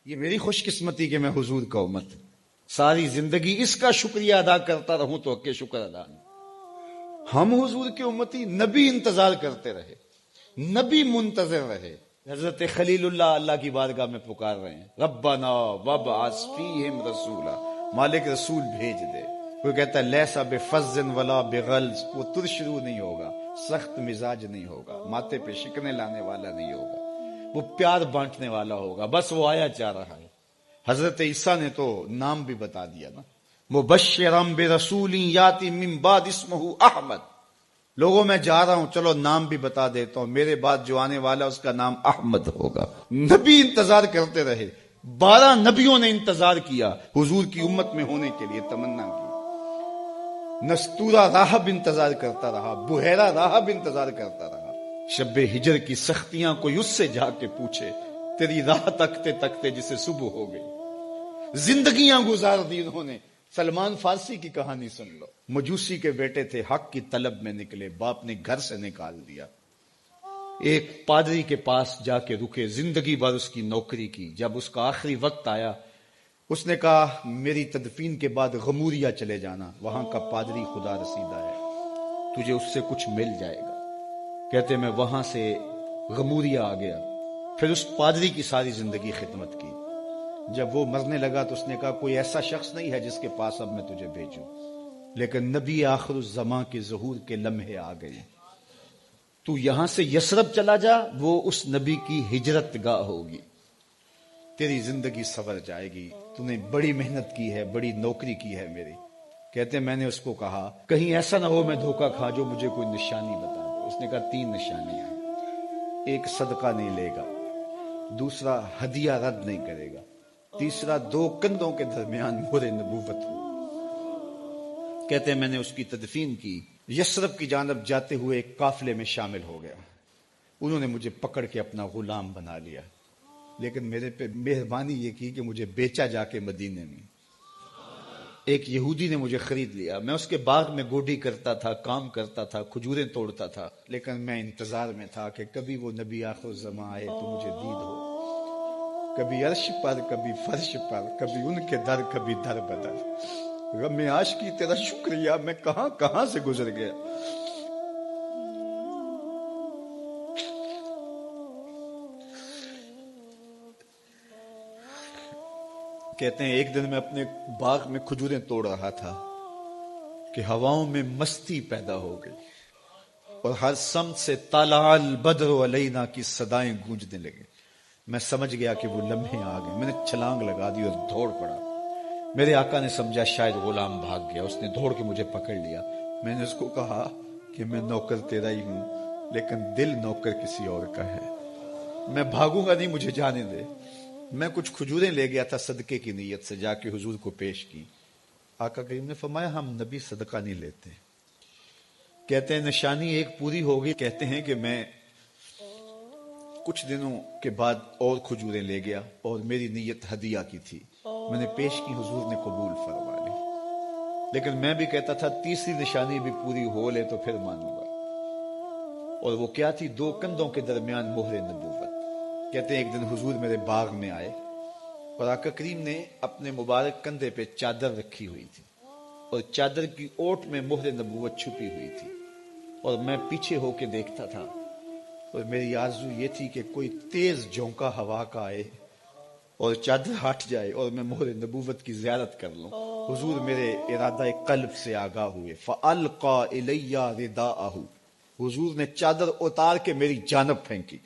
یہ میری خوش قسمتی کہ میں حضور کا امت ہوں، ساری زندگی اس کا شکریہ ادا کرتا رہوں تو کہ شکر ادا نہیں۔ ہم حضور کے امتی، نبی انتظار کرتے رہے، نبی منتظر رہے۔ حضرت خلیل اللہ کی بارگاہ میں پکار رہے ہیں، ربنا وابعث فیہم رسولا، مالک رسول بھیج دے۔ کوئی کہتا ہے لیسا بفظ ولا بغلظ، وہ ترشرو نہیں ہوگا، سخت مزاج نہیں ہوگا، ماتھے پہ شکنے لانے والا نہیں ہوگا، وہ پیار بانٹنے والا ہوگا، بس وہ آیا چاہ رہا ہے۔ حضرت عیسیٰ نے تو نام بھی بتا دیا نا، مبشرا برسول یاتی من بعد اسمہ احمد، لوگوں میں جا رہا ہوں، چلو نام بھی بتا دیتا ہوں، میرے بعد جو آنے والا اس کا نام احمد ہوگا۔ نبی انتظار کرتے رہے، 12 نبیوں نے انتظار کیا حضور کی امت میں ہونے کے لیے، تمنا کی۔ نستورہ راہب انتظار کرتا رہا، بحیرہ راہب انتظار کرتا رہا۔ شب ہجر کی سختیاں کوئی اس سے جا کے پوچھے، تیری راہ تکتے تکتے جسے صبح ہو گئی۔ زندگیاں گزار دی انہوں نے۔ سلمان فارسی کی کہانی سن لو، مجوسی کے بیٹے تھے، حق کی طلب میں نکلے، باپ نے گھر سے نکال دیا، ایک پادری کے پاس جا کے رکے، زندگی بھر اس کی نوکری کی۔ جب اس کا آخری وقت آیا، اس نے کہا میری تدفین کے بعد غموریا چلے جانا، وہاں کا پادری خدا رسیدہ ہے، تجھے اس سے کچھ مل جائے گا۔ کہتے میں وہاں سے غموریا آ گیا، پھر اس پادری کی ساری زندگی خدمت کی۔ جب وہ مرنے لگا تو اس نے کہا کوئی ایسا شخص نہیں ہے جس کے پاس اب میں تجھے بھیجوں، لیکن نبی آخر الزماں کے ظہور کے لمحے آ گئے، تو یہاں سے یثرب چلا جا، وہ اس نبی کی ہجرت گاہ ہوگی، تیری زندگی سنور جائے گی، تو نے بڑی محنت کی ہے، بڑی نوکری کی ہے میری۔ کہتے میں نے اس کو کہا کہیں ایسا نہ ہو میں دھوکہ کھا جو مجھے کوئی نشانی بتا دے۔ اس نے کہا 3 نشانیاں ہیں، ایک صدقہ نہیں لے گا، دوسرا ہدیہ رد نہیں کرے گا، تیسرا 2 کندھوں کے درمیان مہر نبوت ہو۔ کہتے ہیں میں نے اس کی تدفین کی، یثرب کی جانب جاتے ہوئے ایک قافلے میں شامل ہو گیا، انہوں نے مجھے پکڑ کے اپنا غلام بنا لیا، لیکن میرے پہ مہربانی یہ کی کہ مجھے بیچا جا کے مدینے میں۔ ایک یہودی نے مجھے خرید لیا، میں اس کے باغ میں گوڈی کرتا تھا، کام کرتا تھا، کھجوریں توڑتا تھا، لیکن میں انتظار میں تھا کہ کبھی وہ نبی آخر الزماں آئے تو مجھے دید ہو، کبھی عرش پر، کبھی فرش پر، کبھی ان کے در، کبھی در بدر۔ غم عاشقی تیرا شکریہ، میں کہاں کہاں سے گزر گیا۔ کہتے ہیں ایک دن میں اپنے باغ میں کھجوریں توڑ رہا تھا کہ ہواؤں میں مستی پیدا ہو گئی اور ہر سمت سے طلع البدر علینا کی صدائیں گونجنے لگے۔ میں سمجھ گیا کہ وہ لمحے آ گئے، میں نے چھلانگ لگا دی اور دوڑ پڑا۔ میرے آقا نے سمجھا شاید غلام بھاگ گیا، اس نے دوڑ کے مجھے پکڑ لیا۔ میں نے اس کو کہا کہ میں نوکر تیرا ہی ہوں، لیکن دل نوکر کسی اور کا ہے، میں بھاگوں گا نہیں، مجھے جانے دے۔ میں کچھ کھجوریں لے گیا تھا صدقے کی نیت سے، جا کے حضور کو پیش کی۔ آقا کریم نے فرمایا ہم نبی صدقہ نہیں لیتے۔ کہتے ہیں نشانی ایک پوری ہو گئی، کہتے ہیں کہ میں کچھ دنوں کے بعد اور کھجوریں لے گیا اور میری نیت ہدیہ کی تھی، میں نے پیش کی، حضور نے قبول فرما لی، لیکن میں بھی کہتا تھا تیسری نشانی بھی پوری ہو لے تو پھر مانوں گا، اور وہ کیا تھی؟ 2 کندھوں کے درمیان مہر نبوت۔ کہتے ہیں ایک دن حضور میرے باغ میں آئے اور آقا کریم نے اپنے مبارک کندھے پہ چادر رکھی ہوئی تھی اور چادر کی اوٹ میں مہر نبوت چھپی ہوئی تھی، اور میں پیچھے ہو کے دیکھتا تھا، اور میری آرزو یہ تھی کہ کوئی تیز جھونکا ہوا کا آئے اور چادر ہٹ جائے اور میں مہر نبوت کی زیارت کر لوں۔ حضور میرے ارادہ قلب سے آگاہ ہوئے، فَأَلْقَى إِلَيَّ رِدَاءَهُ، حضور نے چادر اتار کے میری جانب پھینکی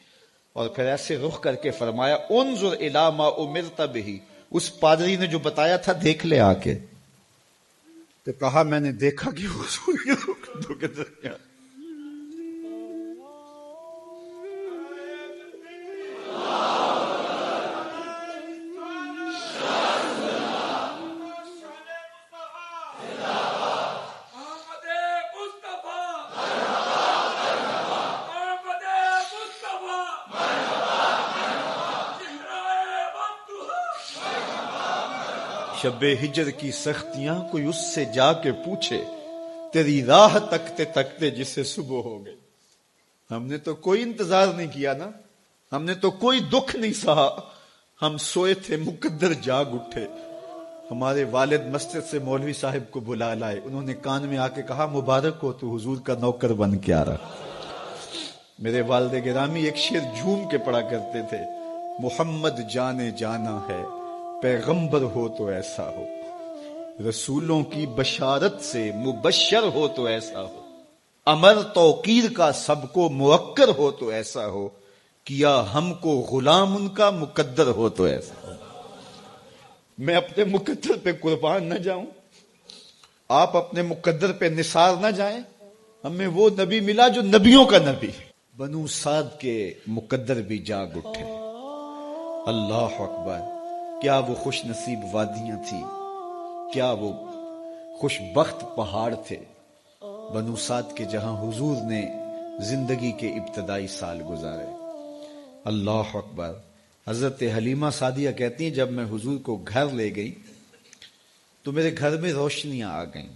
اور پھر ایسے رخ کر کے فرمایا انظر الی ما امرت بہ، اس پادری نے جو بتایا تھا دیکھ لے آ کے۔ تو کہا میں نے دیکھا کہ حضور کے کندھوں کے درمیان شب ہجر کی سختیاں کوئی اس سے جا کے پوچھے، تیری راہ تکتے تکتے جسے صبح ہو گئی۔ ہم نے تو کوئی انتظار نہیں کیا نا، ہم نے تو کوئی دکھ نہیں سہا، ہم سوئے تھے، مقدر جاگ اٹھے، ہمارے والد مسجد سے مولوی صاحب کو بلا لائے، انہوں نے کان میں آ کے کہا مبارک ہو تو حضور کا نوکر بن کے آ رہا۔ میرے والد گرامی ایک شعر جھوم کے پڑھا کرتے تھے، محمد جانے جانا ہے، پیغمبر ہو تو ایسا ہو، رسولوں کی بشارت سے مبشر ہو تو ایسا ہو، امر توقیر کا سب کو موکر ہو تو ایسا ہو، کیا ہم کو غلام ان کا مقدر ہو تو ایسا ہو۔ میں اپنے مقدر پہ قربان نہ جاؤں، آپ اپنے مقدر پہ نثار نہ جائیں، ہمیں وہ نبی ملا جو نبیوں کا نبی۔ بنو سعد کے مقدر بھی جاگ اٹھے، اللہ اکبر، کیا وہ خوش نصیب وادیاں تھیں، کیا وہ خوش بخت پہاڑ تھے بنو سعد کے، جہاں حضور نے زندگی کے ابتدائی سال گزارے۔ اللہ اکبر۔ حضرت حلیمہ سعدیہ کہتی ہیں جب میں حضور کو گھر لے گئی تو میرے گھر میں روشنیاں آ گئیں،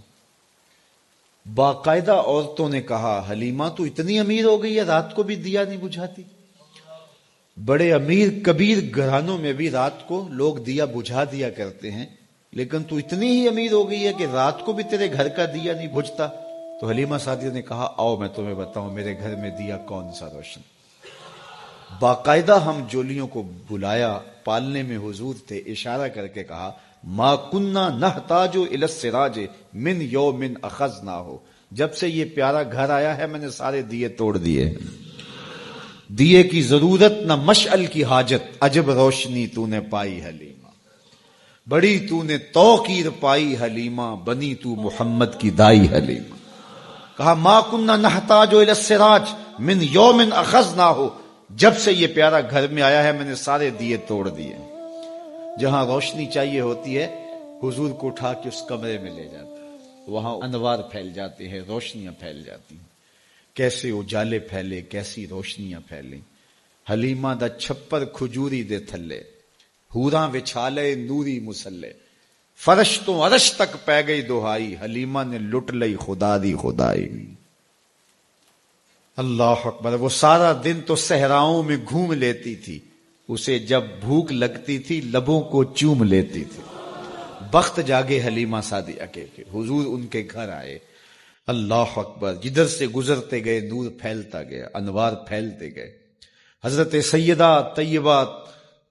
باقاعدہ عورتوں نے کہا حلیمہ تو اتنی امیر ہو گئی ہے رات کو بھی دیا نہیں بجھاتی۔ بڑے امیر کبیر گھرانوں میں بھی رات کو لوگ دیا بجھا دیا کرتے ہیں، لیکن تو اتنی ہی امیر ہو گئی ہے کہ رات کو بھی تیرے گھر کا دیا نہیں بجھتا۔ تو حلیمہ سعدیہ نے کہا آؤ میں تمہیں بتاؤں میرے گھر میں دیا کون سا روشن۔ باقاعدہ ہم جولیوں کو بلایا، پالنے میں حضور تھے، اشارہ کر کے کہا ما کننا نحتاج الی السراج من یوم اخذناہ، جب سے یہ پیارا گھر آیا ہے میں نے سارے دیے توڑ دیے، دیے کی ضرورت نہ مشعل کی حاجت، عجب روشنی تو نے پائی حلیمہ، بڑی تو نے توقیر پائی حلیمہ، بنی تو محمد کی دائی حلیمہ۔ کہا ما کننا نحتاج الی السراج من یوم اخذناہ، جب سے یہ پیارا گھر میں آیا ہے میں نے سارے دیے توڑ دیے۔ جہاں روشنی چاہیے ہوتی ہے حضور کو اٹھا کے اس کمرے میں لے جاتا ہے، وہاں انوار پھیل جاتے ہیں، روشنیاں پھیل جاتی ہیں، کیسے اجالے پھیلے، کیسی روشنیاں پھیلیں۔ حلیمہ دا چھپر کھجوری دے تھلے، حوراں وچھالے نوری مسلے، فرش تو عرش تک پہ گئی دہائی، حلیمہ نے لٹ لئی خدا دی خدائی۔ اللہ اکبر۔ وہ سارا دن تو صحراؤں میں گھوم لیتی تھی، اسے جب بھوک لگتی تھی لبوں کو چوم لیتی تھی۔ بخت جاگے حلیمہ سعدیہ کے، حضور ان کے گھر آئے۔ اللہ اکبر۔ جدھر سے گزرتے گئے نور پھیلتا گیا، انوار پھیلتے گئے۔ حضرت سیدہ طیبہ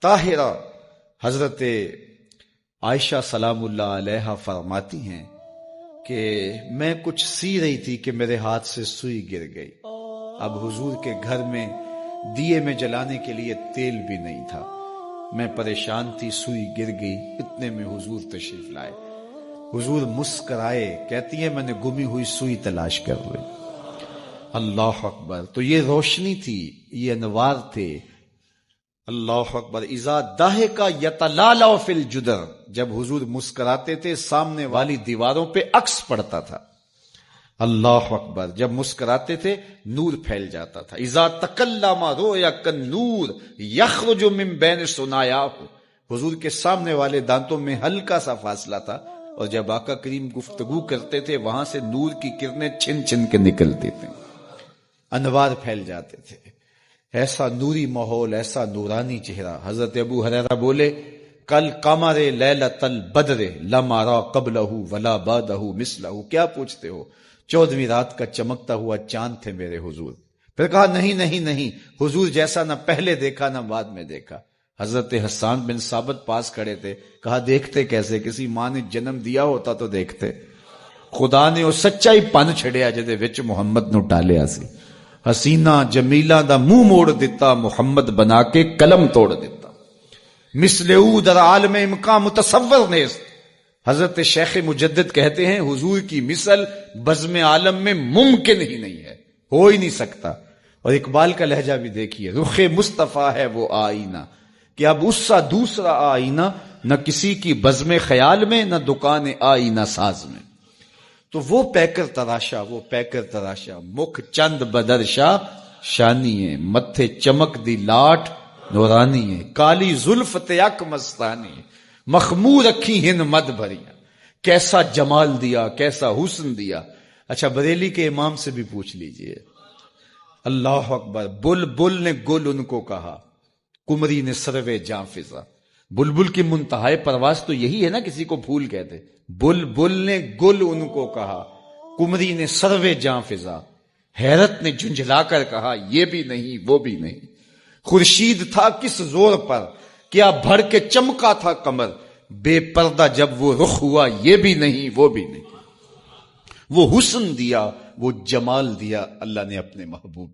طاہرہ حضرت عائشہ سلام اللہ علیہا فرماتی ہیں کہ میں کچھ سی رہی تھی کہ میرے ہاتھ سے سوئی گر گئی۔ اب حضور کے گھر میں دیے میں جلانے کے لیے تیل بھی نہیں تھا، میں پریشان تھی، سوئی گر گئی، اتنے میں حضور تشریف لائے۔ حضور مسکرائے، کہتی ہے میں نے گمی ہوئی سوئی تلاش کر لی۔ اللہ اکبر۔ تو یہ روشنی تھی، یہ انوار تھے۔ اللہ اکبر۔ اذا ضحک یتلالع فی الجدر، جب حضور مسکراتے تھے سامنے والی دیواروں پہ عکس پڑتا تھا۔ اللہ اکبر۔ جب مسکراتے تھے نور پھیل جاتا تھا۔ اذا تکلم رؤیا کالنور یخرج من بین ثنایاہ، حضور کے سامنے والے دانتوں میں ہلکا سا فاصلہ تھا، اور جب آقا کریم گفتگو کرتے تھے وہاں سے نور کی کرنیں چھن چھن کے نکلتی تھیں، انوار پھیل جاتے تھے۔ ایسا نوری ماحول، ایسا نورانی چہرہ۔ حضرت ابو ہریرہ بولے کل قمر لیلۃ البدر لم ارى قبلہ ولا بعدہ مثلہ۔ کیا پوچھتے ہو؟ 14ویں رات کا چمکتا ہوا چاند تھے میرے حضور۔ پھر کہا نہیں نہیں نہیں، حضور جیسا نہ پہلے دیکھا نہ بعد میں دیکھا۔ حضرت حسان بن ثابت پاس کھڑے تھے، کہا دیکھتے کیسے؟ کسی ماں نے جنم دیا ہوتا تو دیکھتے۔ خدا نے وہ سچائی پن چھڑیا جدے وچ محمد نو ٹالیا سی۔ حسینہ جمیلہ دا منہ موڑ دیتا، محمد بنا کے قلم توڑ دیتا۔ مثل او در عالم امکان متصور نیست۔ حضرت شیخ مجدد کہتے ہیں حضور کی مثل بزم عالم میں ممکن ہی نہیں ہے، ہو ہی نہیں سکتا۔ اور اقبال کا لہجہ بھی دیکھیے، رخ مصطفیٰ ہے وہ آئینہ کہ اب اس سا دوسرا آئینہ نہ کسی کی بزم خیال میں نہ دکان آئینہ ساز میں۔ تو وہ پیکر تراشا، وہ پیکر تراشا، مکھ چند بدرشا شانی ہے، متھے چمک دی لاٹ نورانی ہے، کالی زلف تیک مستانی، مخمور رکھی ہن مد بھریاں۔ کیسا جمال دیا، کیسا حسن دیا۔ اچھا بریلی کے امام سے بھی پوچھ لیجئے۔ اللہ اکبر۔ بل بل نے گل ان کو کہا، کمری نے سروے جاں فضا۔ بلبل کی منتہائے پرواز تو یہی ہے نا، کسی کو پھول کہتے. بلبل نے گل ان کو کہا، کمری نے سروے جاں فضا، حیرت نے جھنجھلا کر کہا یہ بھی نہیں وہ بھی نہیں. خورشید تھا کس زور پر، کیا بھر کے چمکا تھا قمر، بے پردہ جب وہ رخ ہوا یہ بھی نہیں وہ بھی نہیں. وہ حسن دیا وہ جمال دیا اللہ نے اپنے محبوب.